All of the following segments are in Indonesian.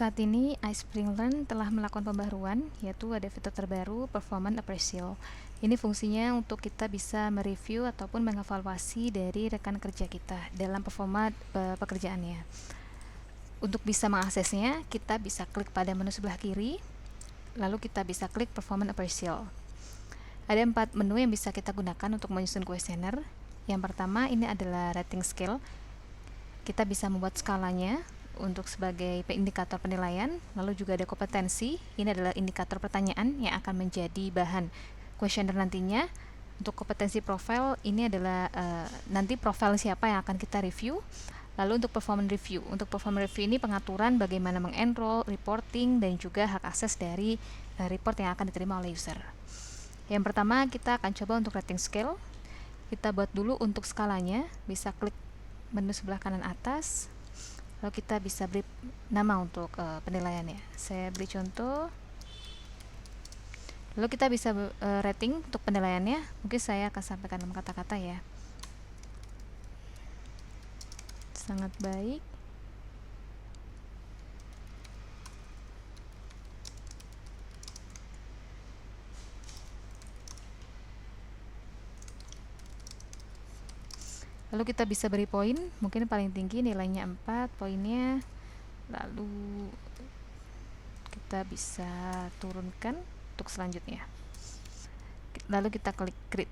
Saat ini iSpring Learn telah melakukan pembaruan, yaitu ada fitur terbaru Performance Appraisal. Ini fungsinya untuk kita bisa mereview ataupun mengevaluasi dari rekan kerja kita dalam performa pekerjaannya. Untuk bisa mengaksesnya, kita bisa klik pada menu sebelah kiri, lalu kita bisa klik Performance Appraisal. Ada 4 menu yang bisa kita gunakan untuk menyusun kuesioner. Yang pertama, ini adalah rating scale. Kita bisa membuat skalanya untuk sebagai indikator penilaian, lalu juga ada kompetensi. Ini adalah indikator pertanyaan yang akan menjadi bahan kuesioner nantinya. Untuk kompetensi profile, ini adalah nanti profil siapa yang akan kita review. Lalu untuk performance review, ini pengaturan bagaimana mengenroll, reporting, dan juga hak akses dari report yang akan diterima oleh user. Yang pertama, kita akan coba untuk rating scale. Kita buat dulu untuk skalanya, bisa klik menu sebelah kanan atas, lalu kita bisa beri nama untuk penilaiannya. Saya beri contoh, lalu kita bisa rating untuk penilaiannya. Mungkin saya akan sampaikan dalam kata-kata ya. Sangat baik. Lalu kita bisa beri poin, mungkin paling tinggi nilainya 4 poinnya. Lalu kita bisa turunkan untuk selanjutnya. Lalu kita klik create.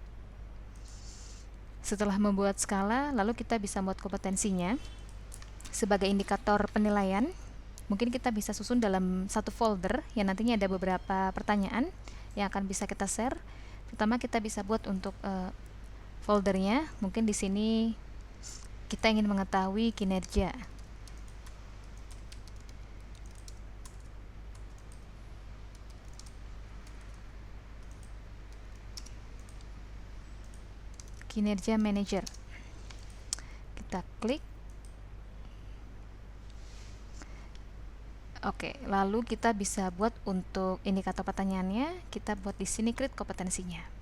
Setelah membuat skala, lalu kita bisa membuat kompetensinya sebagai indikator penilaian. Mungkin kita bisa susun dalam satu folder yang nantinya ada beberapa pertanyaan yang akan bisa kita share. Pertama, kita bisa buat untuk foldernya. Mungkin di sini kita ingin mengetahui kinerja. Kinerja manajer. Kita klik. Oke, lalu kita bisa buat untuk indikator pertanyaannya, kita buat di sini create kompetensinya.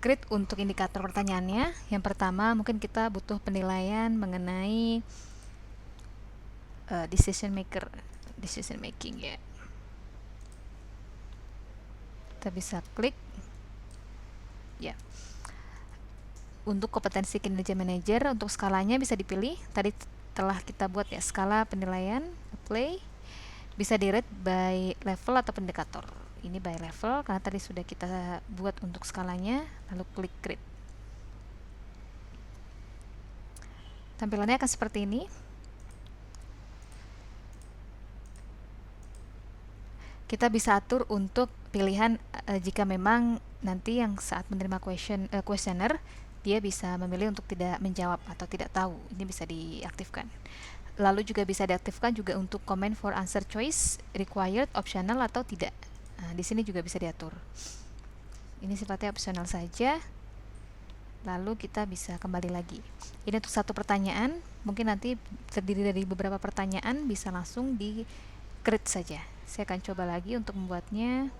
Create untuk indikator pertanyaannya. Yang pertama, mungkin kita butuh penilaian mengenai decision making ya. Kita bisa klik ya. Untuk kompetensi kinerja manajer, untuk skalanya bisa dipilih. Tadi telah kita buat ya, skala penilaian, apply. Bisa di rate by level atau indikator. Ini by level karena tadi sudah kita buat untuk skalanya, lalu klik create. Tampilannya akan seperti ini. Kita bisa atur untuk pilihan jika memang nanti yang saat menerima kuesioner dia bisa memilih untuk tidak menjawab atau tidak tahu. Ini bisa diaktifkan. Lalu juga bisa diaktifkan juga untuk comment for answer choice, required, optional atau tidak. Nah, di sini juga bisa diatur. Ini sifatnya opsional saja. Lalu kita bisa kembali lagi. Ini untuk satu pertanyaan, mungkin nanti terdiri dari beberapa pertanyaan, bisa langsung di create saja. Saya akan coba lagi untuk membuatnya.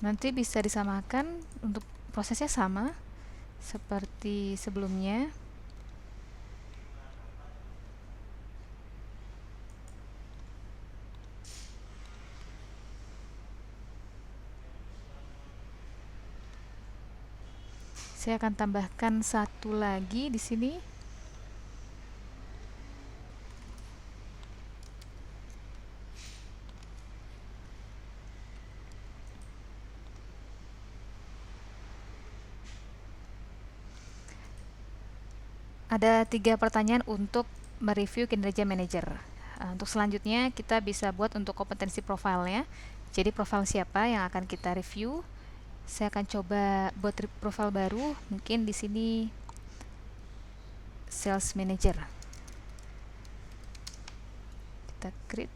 Nanti bisa disamakan, untuk prosesnya sama seperti sebelumnya. Saya akan tambahkan satu lagi di sini. Ada 3 pertanyaan untuk mereview kinerja manajer. Untuk selanjutnya kita bisa buat untuk kompetensi profilnya. Jadi profil siapa yang akan kita review. Saya akan coba buat profil baru, mungkin di sini sales manager. Kita create.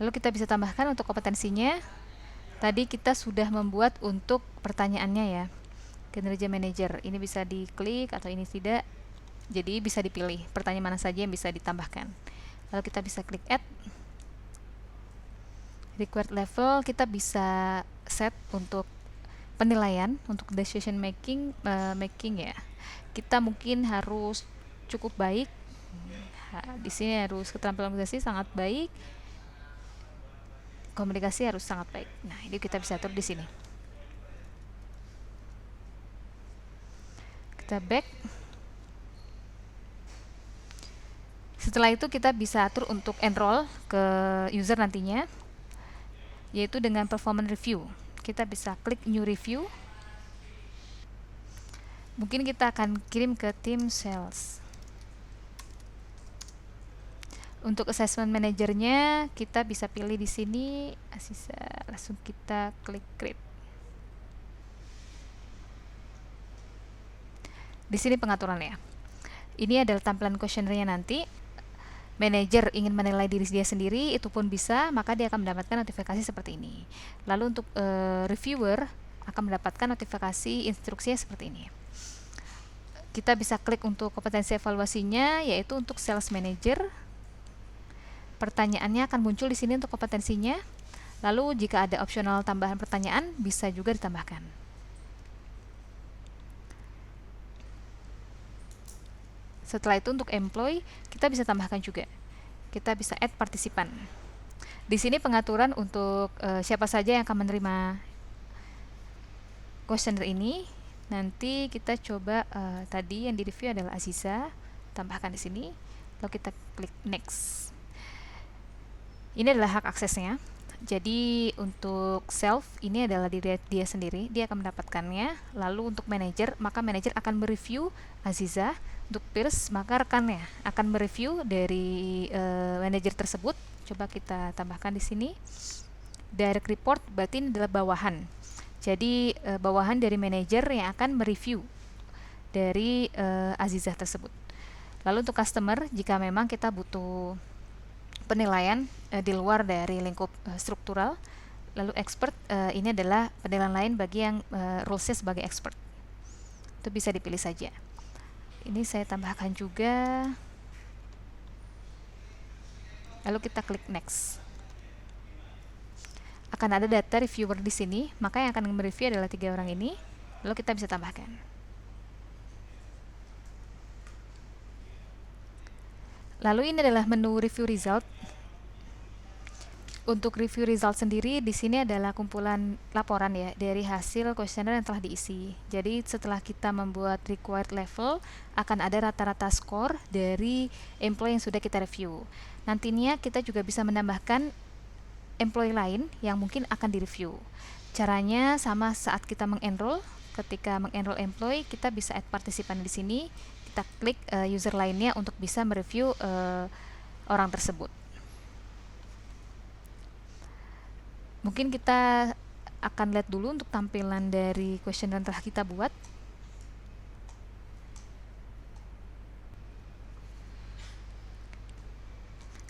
Lalu kita bisa tambahkan untuk kompetensinya. Tadi kita sudah membuat untuk pertanyaannya ya. Kinerja manajer, ini bisa diklik atau ini tidak, jadi bisa dipilih pertanyaan mana saja yang bisa ditambahkan. Lalu kita bisa klik add. Required level kita bisa set untuk penilaian, untuk decision making ya. Kita mungkin harus cukup baik. Di sini harus keterampilan komunikasi sangat baik. Komunikasi harus sangat baik. Nah, ini kita bisa atur di sini. Kita back. Setelah itu kita bisa atur untuk enroll ke user nantinya, yaitu dengan performance review. Kita bisa klik new review. Mungkin kita akan kirim ke tim sales. Untuk assessment manajernya kita bisa pilih di sini, langsung kita klik create. Di sini pengaturannya. Ini adalah tampilan questionnaire-nya nanti. Manajer ingin menilai diri dia sendiri, itu pun bisa, maka dia akan mendapatkan notifikasi seperti ini. Lalu untuk reviewer akan mendapatkan notifikasi instruksinya seperti ini. Kita bisa klik untuk kompetensi evaluasinya, yaitu untuk sales manager. Pertanyaannya akan muncul di sini untuk kompetensinya. Lalu jika ada opsional tambahan pertanyaan, bisa juga ditambahkan. Setelah itu untuk employee, kita bisa tambahkan juga. Kita bisa add partisipan. Di sini pengaturan untuk siapa saja yang akan menerima questionnaire ini. Nanti kita coba tadi yang di review adalah Aziza, tambahkan di sini. Lalu kita klik next. Ini adalah hak aksesnya. Jadi untuk self ini adalah diri dia sendiri, dia akan mendapatkannya. Lalu untuk manajer, maka manajer akan mereview Aziza. Untuk peers, maka rekannya akan mereview dari manajer tersebut. Coba kita tambahkan di sini. Direct report berarti ini adalah bawahan. Jadi bawahan dari manajer yang akan mereview dari Azizah tersebut. Lalu untuk customer, jika memang kita butuh penilaian di luar dari lingkup struktural. Lalu expert, ini adalah penilaian lain bagi yang role-nya sebagai expert. Itu bisa dipilih saja. Ini saya tambahkan juga. Lalu kita klik next. Akan ada data reviewer di sini, maka yang akan mereview adalah 3 orang ini. Lalu kita bisa tambahkan. Lalu ini adalah menu review result. Untuk review result sendiri di sini adalah kumpulan laporan ya dari hasil kuesioner yang telah diisi. Jadi setelah kita membuat required level akan ada rata-rata skor dari employee yang sudah kita review. Nantinya kita juga bisa menambahkan employee lain yang mungkin akan direview. Caranya sama saat kita mengenroll. Ketika mengenroll employee, kita bisa add partisipan di sini. Kita klik user lainnya untuk bisa mereview orang tersebut. Mungkin kita akan lihat dulu untuk tampilan dari questionnaire yang telah kita buat.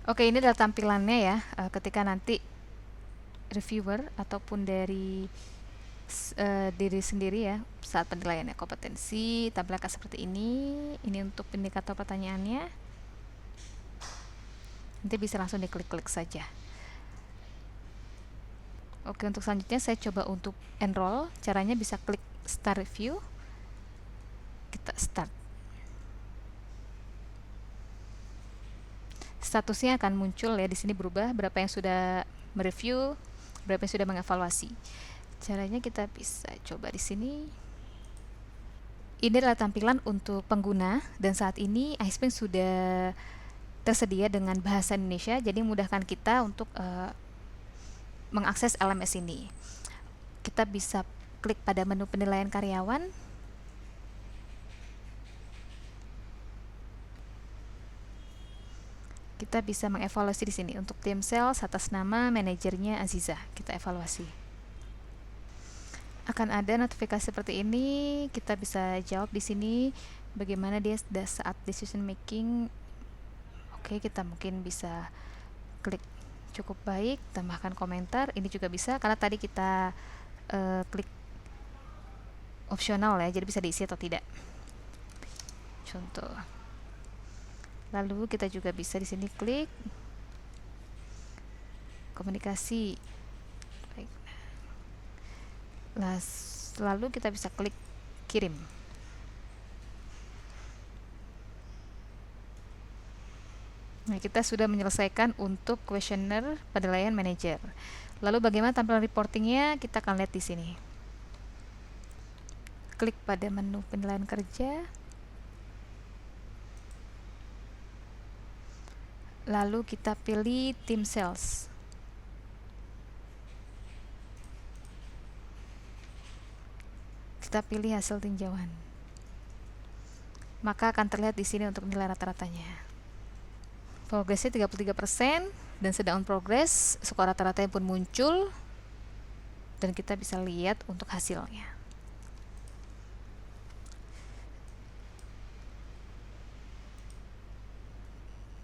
Oke, ini adalah tampilannya ya, ketika nanti reviewer ataupun dari diri sendiri ya saat penilaiannya. Kompetensi tampilkan seperti ini. Ini untuk indikator pertanyaannya. Nanti bisa langsung diklik-klik saja. Oke, untuk selanjutnya saya coba untuk enroll. Caranya bisa klik start review. Kita start. Statusnya akan muncul ya, di sini berubah berapa yang sudah mereview, berapa yang sudah mengevaluasi. Caranya kita bisa coba di sini. Ini adalah tampilan untuk pengguna dan saat ini iSpring sudah tersedia dengan bahasa Indonesia, jadi memudahkan kita untuk mengakses LMS ini. Kita bisa klik pada menu penilaian karyawan. Kita bisa mengevaluasi di sini untuk tim sales atas nama manajernya Aziza. Kita evaluasi. Akan ada notifikasi seperti ini. Kita bisa jawab di sini bagaimana dia saat decision making. Oke, kita mungkin bisa klik cukup baik, tambahkan komentar. Ini juga bisa karena tadi kita klik opsional ya, jadi bisa diisi atau tidak. Contoh. Lalu kita juga bisa di sini klik komunikasi. Lalu kita bisa klik kirim. Nah, kita sudah menyelesaikan untuk kuesioner penilaian manajer. Lalu bagaimana tampilan reportingnya? Kita akan lihat di sini. Klik pada menu penilaian kerja. Lalu kita pilih tim sales. Kita pilih hasil tinjauan. Maka akan terlihat di sini untuk nilai rata-ratanya. Progresnya 33% dan sedang on progress, skor rata-ratanya pun muncul dan kita bisa lihat untuk hasilnya.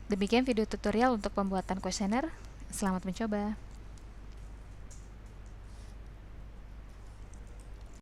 Demikian video tutorial untuk pembuatan kuesioner. Selamat mencoba.